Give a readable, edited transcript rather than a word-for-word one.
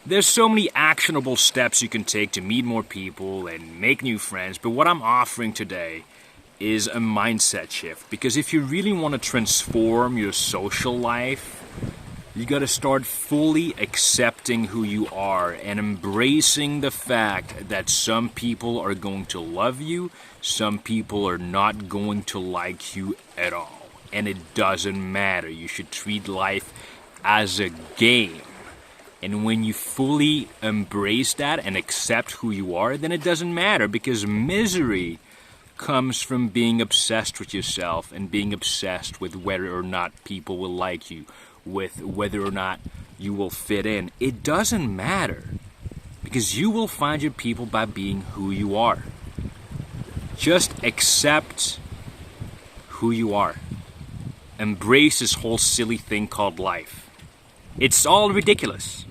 There's so many actionable steps you can take to meet more people and make new friends, but what I'm offering today is a mindset shift. Because if you really want to transform your social life, you got to start fully accepting who you are and embracing the fact that some people are going to love you, some people are not going to like you at all. And it doesn't matter. You should treat life as a game. And when you fully embrace that and accept who you are, then it doesn't matter, because misery comes from being obsessed with yourself and being obsessed with whether or not people will like you, with whether or not you will fit in. It doesn't matter, because you will find your people by being who you are. Just accept who you are. Embrace this whole silly thing called life. It's all ridiculous.